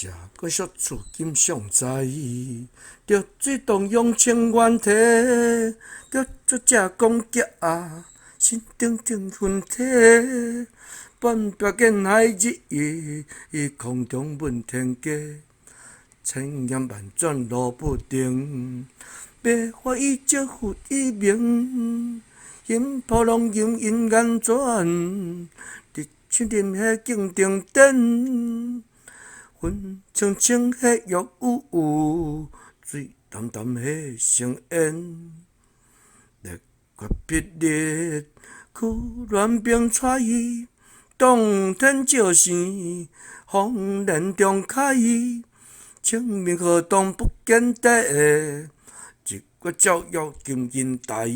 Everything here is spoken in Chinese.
社搁惜厝金尚在，着水动用千元体，叫作者讲劫啊，心顶顶昏体，半壁见海日，空中问天价，千言万转路不定，白发伊借付伊名，因抱拢用因眼转，日手啉迄敬重灯。云青青迄玉雾雾，水淡淡迄成烟。日月霹雳，曲乱冰带伊，洞天照星，风帘中开。清明河东不见底，日月照耀金银台。